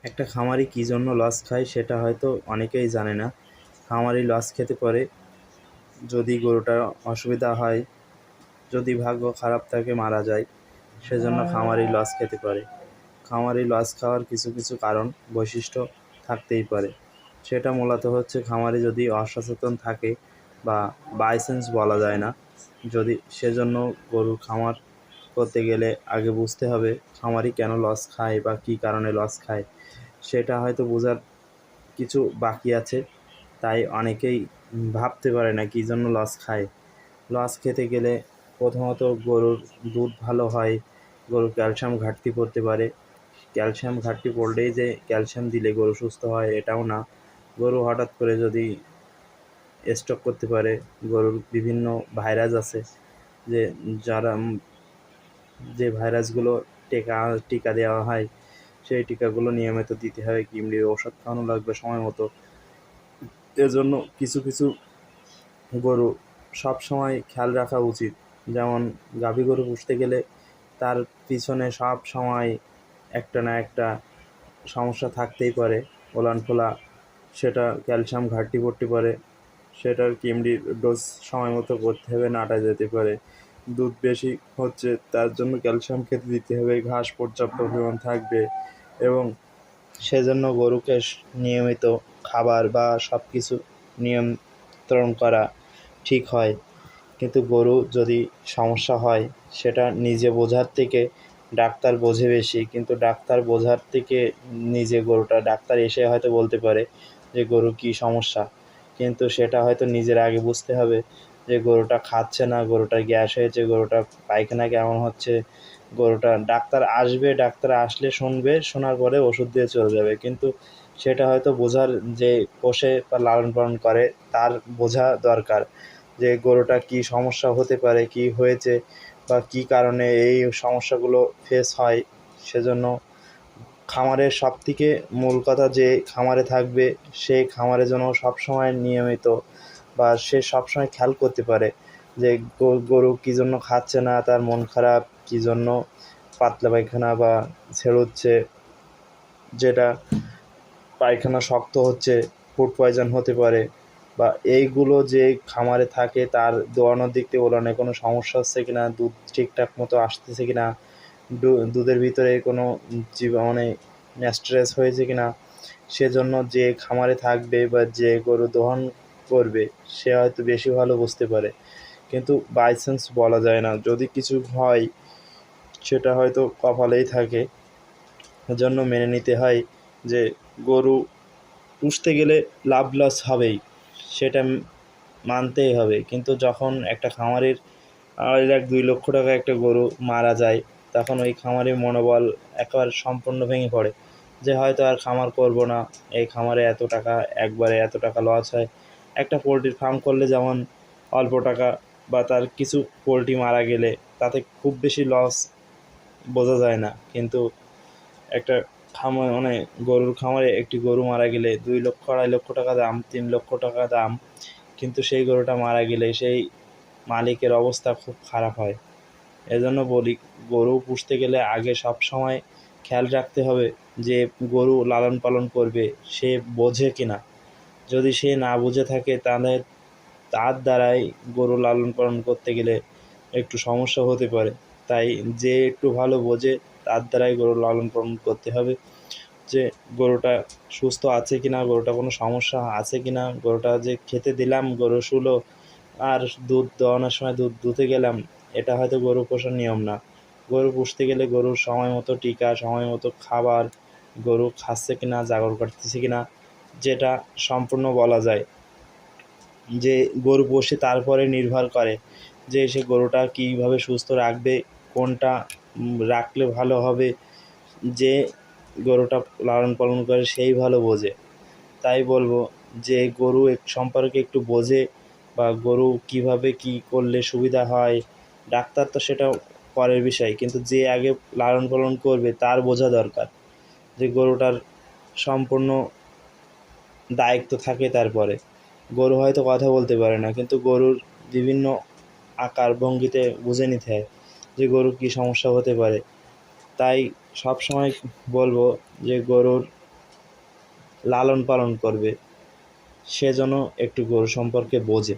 একটা খামারি কী জন্য লস খায় সেটা হয়তো অনেকেই জানে না। খামারি লস খেতে পারে যদি গরুটার অসুবিধা হয়, যদি ভাগ্য খারাপ থাকে মারা যায়, সেজন্য খামারি লস খেতে পারে। খামারি লস খাওয়ার কিছু কিছু কারণ বৈশিষ্ট্য থাকতেই পারে। সেটা মূলত হচ্ছে খামারি যদি অসচেতন থাকে বা বাই চান্স বলা যায় না, যদি সেজন্য গরুর খামার করতে গেলে আগে বুঝতে হবে খামারি কেন লস খায় বা কী কারণে লস খায়। সেটা হয়তো বোঝার কিছু বাকি আছে, তাই অনেকেই ভাবতে পারে না কী জন্য লস খায়। লস খেতে গেলে প্রথমত গরুর দুধ ভালো হয়, গরুর ক্যালসিয়াম ঘাটতি পড়তে পারে। ক্যালসিয়াম ঘাটতি পড়লেই যে ক্যালসিয়াম দিলে গরু সুস্থ হয় এটাও না। গরু হঠাৎ করে যদি স্ট্রোক করতে পারে, গরুর বিভিন্ন ভাইরাস আছে যে যারা যে ভাইরাসগুলো টিকা দেওয়া হয়, সেই টিকাগুলো নিয়মিত দিতে হয়, কিংবা ওষুধ খাওয়ানো লাগবে সময় মতো। এজন্য কিছু কিছু গরু সব সময় খেয়াল রাখা উচিত। যেমন গাভী গরু পুষতে গেলে তার পিছনে সব সময় একটা না একটা সমস্যা থাকতেই পারে। ওলান ফোলা, সেটা ক্যালসিয়াম ঘাটতি পড়তে পারে, সেটার কিমডির ডোজ সময় মতো করতে হবে, নাটা যেতে পারে। দুধ বেশি হচ্ছে তার জন্য ক্যালসিয়াম খেতে দিতে হবে, ঘাস পর্যাপ্ত পরিমাণ থাকবে, এবং সেজন্য গরুকে নিয়মিত খাবার বা সব কিছু নিয়ন্ত্রণ করা ঠিক হয়। কিন্তু গরু যদি সমস্যা হয় সেটা নিজে বোঝার থেকে ডাক্তার বোঝে বেশি, কিন্তু ডাক্তার বোঝার থেকে নিজে গরুটা ডাক্তার এসে হয়তো বলতে পারে যে গরু কী সমস্যা, কিন্তু সেটা হয়তো নিজের আগে বুঝতে হবে যে গরুটা খাচ্ছে না, গরুটার গ্যাস হয়েছে, গরুটা পায়খানা কেমন হচ্ছে। গরুটা ডাক্তার আসবে, ডাক্তার আসলে শুনবে, শোনার পরে ওষুধ দিয়ে চলে যাবে, কিন্তু সেটা হয়তো বোঝার যে পোষে বা লালন পালন করে তার বোঝা দরকার যে গরুটা কী সমস্যা হতে পারে, কী হয়েছে বা কী কারণে এই সমস্যাগুলো ফেস হয়। সেজন্য খামারের সবথেকে মূল কথা যে খামারে থাকবে সে খামারে যেন সবসময় নিয়মিত বা সে সবসময় খেয়াল করতে পারে যে গরু কী জন্য খাচ্ছে না, তার মন খারাপ, কী জন্য পাতলা পায়খানা বা ছেড়ুচ্ছে, যেটা পায়খানা শক্ত হচ্ছে, ফুড পয়জন হতে পারে, বা এইগুলো যে খামারে থাকে তার দোয়ানোর দিক থেকে ওলানে কোনো সমস্যা হচ্ছে কিনা, দুধ ঠিকঠাক মতো আসতেছে কিনা, দুধের ভিতরে কোনো মানে ম্যাস্টারেজ হয়েছে কিনা। সেজন্য যে খামারে থাকবে বা যে গরু দহন করবে সে হয়তো বেশি ভালো বুঝতে পারে, কিন্তু বাই চান্স বলা যায় না, যদি কিছু হয় সেটা হয়তো কপালেই থাকে। এজন্য মেনে নিতে হয় যে গরু পুষতে গেলে লাভ লস হবেই, সেটা মানতেই হবে। কিন্তু যখন একটা খামারের 1,00,000-2,00,000 টাকা একটা গরু মারা যায়, তখন ওই খামারের মনোবল একেবারে সম্পূর্ণ ভেঙে পড়ে যে হয়তো আর খামার করব না, এই খামারে এত টাকা, একবারে এত টাকা লস হয়। একটা পোলট্রির ফার্ম করলে যেমন অল্প টাকা বা তার কিছু পোলট্রি মারা গেলে তাতে খুব বেশি লস বোঝা যায় না, কিন্তু একটা খামার মানে গরুর খামারে একটি গরু মারা গেলে 2 লক্ষ, 2.5 লক্ষ টাকা দাম, 3 লক্ষ টাকা দাম, কিন্তু সেই গরুটা মারা গেলে সেই মালিকের অবস্থা খুব খারাপ হয়। এজন্য বলি গরু পুষতে গেলে আগে সব সময় খেয়াল রাখতে হবে যে গরু লালন পালন করবে সে বোঝে কিনা। যদি সে না বুঝে থাকে তাহলে তার দ্বারাই গরু লালন পালন করতে গেলে একটু সমস্যা হতে পারে। তাই যে একটু ভালো বোঝে তার দ্বারাই গরু লালন পালন করতে হবে, যে গরুটা সুস্থ আছে কিনা, গরুটা কোনো সমস্যা আছে কিনা, গরুটা যে খেতে দিলাম গরু শুলো আর দুধ দোয়ানোর সময় দুধ দুতে গেলাম, এটা হয়তো গরু পোষার নিয়ম না। গরু পুষতে গেলে গরুর সময় মতো টিকা, সময় মতো খাবার, গরু খাচ্ছে কিনা, জাগর কাটতেছে কিনা, যেটা সম্পূর্ণ বলা যায় যে গরু পোষে তারপরে নির্ভর করে যে সে গরুটা কীভাবে সুস্থ রাখবে, কোনটা রাখলে ভালো হবে। যে গরুটা লালন পালন করে সেই ভালো বোঝে। তাই বলবো যে গরু সম্পর্কে একটু বোঝে বা গরু কিভাবে কি করলে সুবিধা হয়, ডাক্তার তো সেটা পরের বিষয়, কিন্তু যে আগে লালন পালন করবে তার বোঝা দরকার যে গরুটার সম্পূর্ণ দায়িত্ব থাকে। তারপরে গরু হয়তো কথা বলতে পারে না, কিন্তু গরুর বিভিন্ন আকার ভঙ্গিতে বুঝে নিতে হয় যে গরুর কী সমস্যা হতে পারে। তাই সব সময় বলবো যে গরুর লালন পালন করবে, সে যেন একটু গরু সম্পর্কে বোঝে।